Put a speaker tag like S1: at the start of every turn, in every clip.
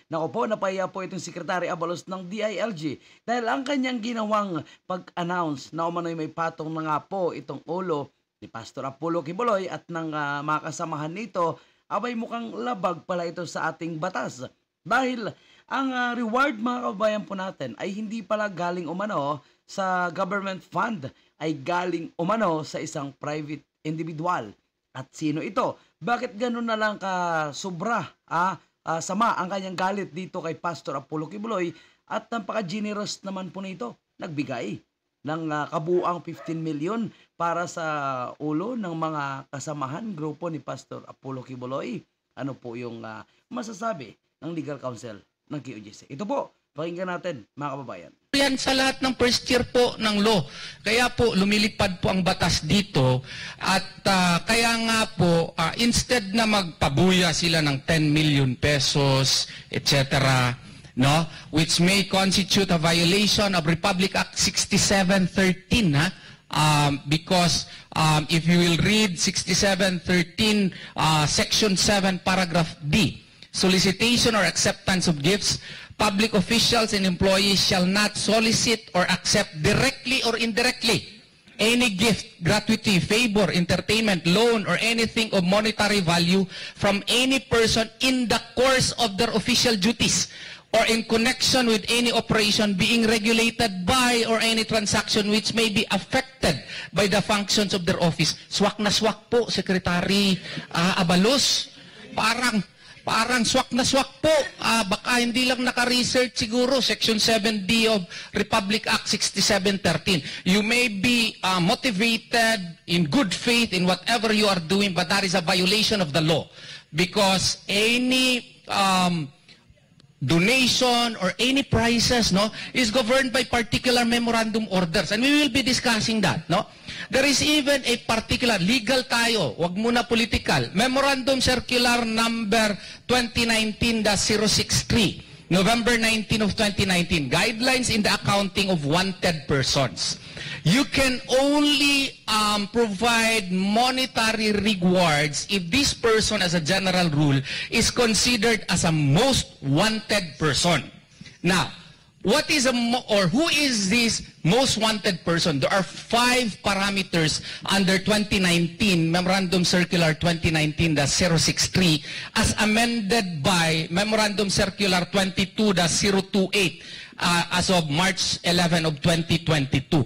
S1: Naku po, napahiya po itong Secretary Abalos ng DILG dahil ang kanyang ginawang pag-announce na umano'y may patong na nga po itong ulo ni Pastor Apollo Kibuloy at ng mga kasamahan nito, abay mukhang labag pala ito sa ating batas. Dahil ang reward mga kababayan po natin ay hindi pala galing umano sa government fund, ay galing umano sa isang private individual. At sino ito? Bakit ganun na lang sobra, sama ang kanyang galit dito kay Pastor Apollo Kibuloy at napaka-generous naman po nito. Nagbigay ng kabuuang 15 million para sa ulo ng mga kasamahan, grupo ni Pastor Apollo Kibuloy. Ano po yung masasabi ng legal counsel ng QGC? Ito po, pakinggan natin mga kababayan.
S2: Yan sa lahat ng first year po ng law. Kaya po lumilipad po ang batas dito at kaya nga po instead na magpabuya sila ng 10 million pesos, etc., no, which may constitute a violation of Republic Act 6713, because if you will read 6713 section 7 paragraph D, solicitation or acceptance of gifts, public officials and employees shall not solicit or accept directly or indirectly any gift, gratuity, favor, entertainment, loan, or anything of monetary value from any person in the course of their official duties or in connection with any operation being regulated by or any transaction which may be affected by the functions of their office. Swak na swak po, Secretary Abalos. Parang swak na swak po. Baka hindi lang naka-research siguro. Section 7D of Republic Act 6713. You may be motivated in good faith in whatever you are doing, but that is a violation of the law. Because any donation or any prices, no, is governed by particular memorandum orders. And we will be discussing that, no? There is even a particular, legal tayo, wag muna political, Memorandum Circular number 2019-063, November 19 of 2019, Guidelines in the Accounting of Wanted Persons. You can only provide monetary rewards if this person, as a general rule, is considered as a most wanted person. Now, what is who is this most wanted person? There are 5 parameters under 2019 Memorandum Circular 2019-063 as amended by Memorandum Circular 22-028 as of March 11 of 2022.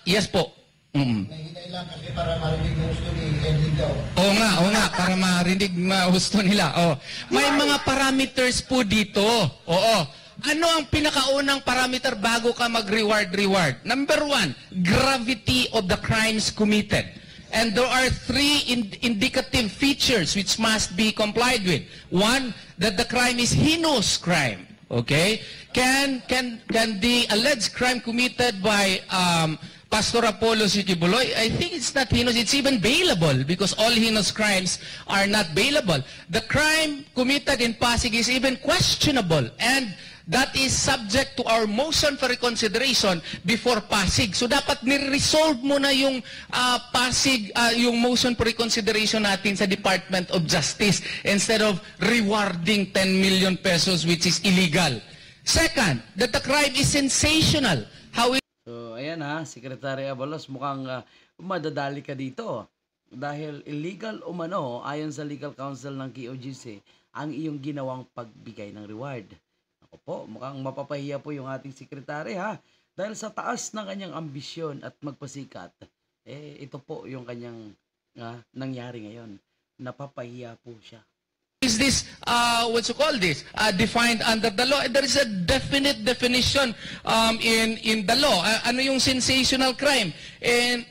S2: Yes po.
S3: Lang kasi para marinig mo gusto ni Enrico.
S2: Oo nga, para marinig gusto nila. Oh. May mga parameters po dito. Oo. Ano ang pinakaunang parameter bago ka mag-reward? Number 1, gravity of the crimes committed. And there are 3 indicative features which must be complied with. 1, that the crime is heinous crime. Okay? Can the alleged crime committed by Pastor Apollo Kibuloy, I think it's not heinous, it's even bailable because all heinous crimes are not bailable. The crime committed in Pasig is even questionable, and that is subject to our motion for reconsideration before Pasig. So dapat ni-resolve mo na yung Pasig, yung motion for reconsideration natin sa Department of Justice instead of rewarding 10 million pesos which is illegal. Second, that the crime is sensational.
S1: So, ayan Secretary Abalos, mukhang madadali ka dito. Dahil illegal umano, ayon sa legal counsel ng QGC, ang iyong ginawang pagbigay ng reward. Ako po, mukhang mapapahiya po yung ating sekretary dahil sa taas ng kanyang ambisyon at magpasikat, ito po yung kanyang nangyari ngayon. Napapahiya po siya.
S2: Is this, what you call this, defined under the law? There is a definite definition in the law. Ano yung sensational crime? And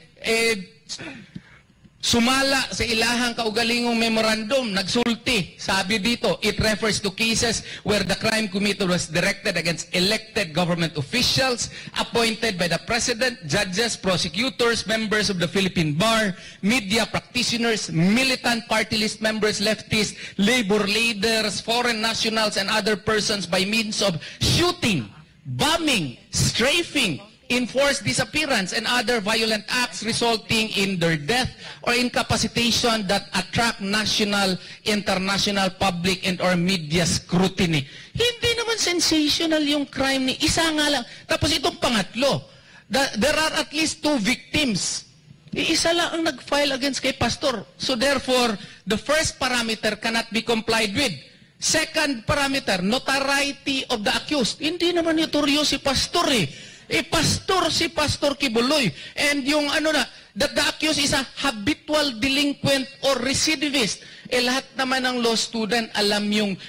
S2: sumala sa ilahang kaugalingong memorandum, nagsulti. Sabi dito, it refers to cases where the crime committed was directed against elected government officials, appointed by the President, judges, prosecutors, members of the Philippine Bar, media practitioners, militant party list members, leftists, labor leaders, foreign nationals, and other persons by means of shooting, bombing, strafing, enforced disappearance and other violent acts resulting in their death or incapacitation that attract national, international, public, and or media scrutiny. Hindi naman sensational yung crime ni isa nga lang. Tapos itong pangatlo, there are at least 2 victims. Isa lang ang nag-file against kay pastor. So therefore, the first parameter cannot be complied with. Second parameter, notoriety of the accused. Hindi naman notoryo si pastor eh. Pastor si Pastor Kibuloy. And yung that the accused is a habitual delinquent or recidivist. Lahat naman ng law student alam yung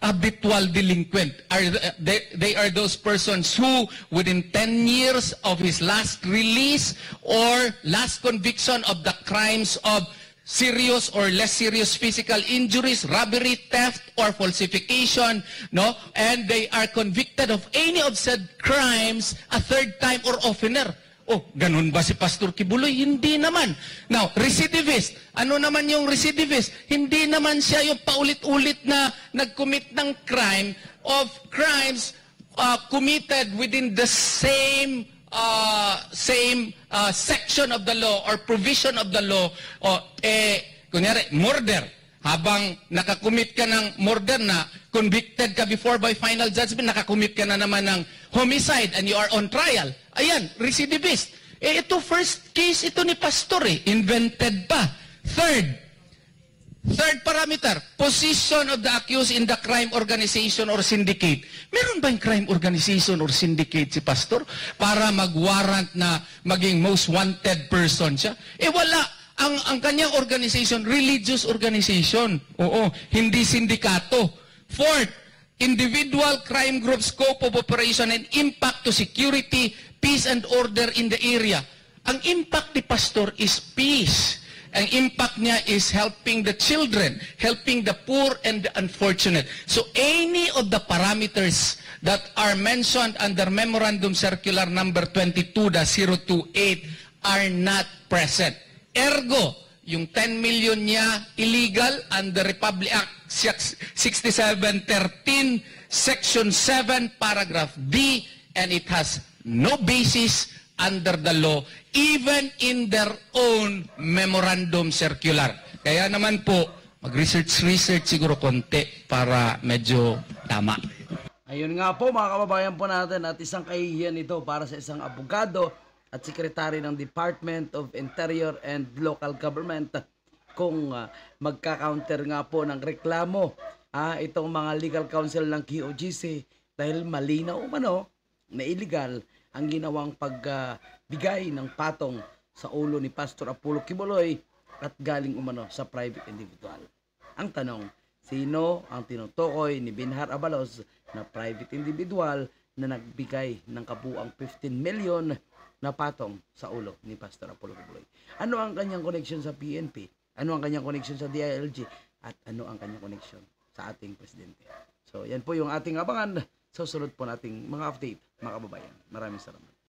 S2: habitual delinquent. They are those persons who within 10 years of his last release or last conviction of the crimes of serious or less serious physical injuries, robbery, theft, or falsification, no? And they are convicted of any of said crimes a third time or oftener. Oh, ganun ba si Pastor Kibuloy? Hindi naman. Now, recidivist. Ano naman yung recidivist? Hindi naman siya yung paulit-ulit na nag-commit ng crimes committed within the same section of the law or provision of the law. Kunyari, murder. Habang nakakumit ka ng murder na convicted ka before by final judgment, nakakumit ka na naman ng homicide and you are on trial. Ayan, recidivist. Ito first case ito ni pastor invented pa. Third parameter, position of the accused in the crime organization or syndicate. Meron ba yung crime organization or syndicate si pastor para mag-warrant na maging most wanted person siya? Wala. Ang kanyang organization, religious organization. Oo, hindi sindikato. Fourth, individual crime group scope of operation and impact to security, peace and order in the area. Ang impact ni pastor is peace. Ang impact niya is helping the children, helping the poor and the unfortunate. So any of the parameters that are mentioned under Memorandum Circular number 22-028 are not present. Ergo, yung 10 million niya illegal under Republic Act 6713, Section 7, Paragraph D, and it has no basis under the law, even in their own memorandum circular. Kaya naman po, mag-research siguro konti para medyo tama.
S1: Ayun nga po mga kababayan po natin at isang kahihiyan ito para sa isang abogado at sekretary ng Department of Interior and Local Government kung magka-counter nga po ng reklamo itong mga legal counsel ng QOGC dahil malinaw umano na illegal ang ginawang pagbigay ng patong sa ulo ni Pastor Apollo Kibuloy at galing umano sa private individual. Ang tanong, sino ang tinutukoy ni Binhar Abalos na private individual na nagbigay ng kabuang 15 million na patong sa ulo ni Pastor Apollo Kibuloy? Ano ang kanyang connection sa PNP? Ano ang kanyang connection sa DILG? At ano ang kanyang connection sa ating presidente? So, yan po yung ating abangan. Susunod po nating mga update, mga kababayan. Maraming salamat.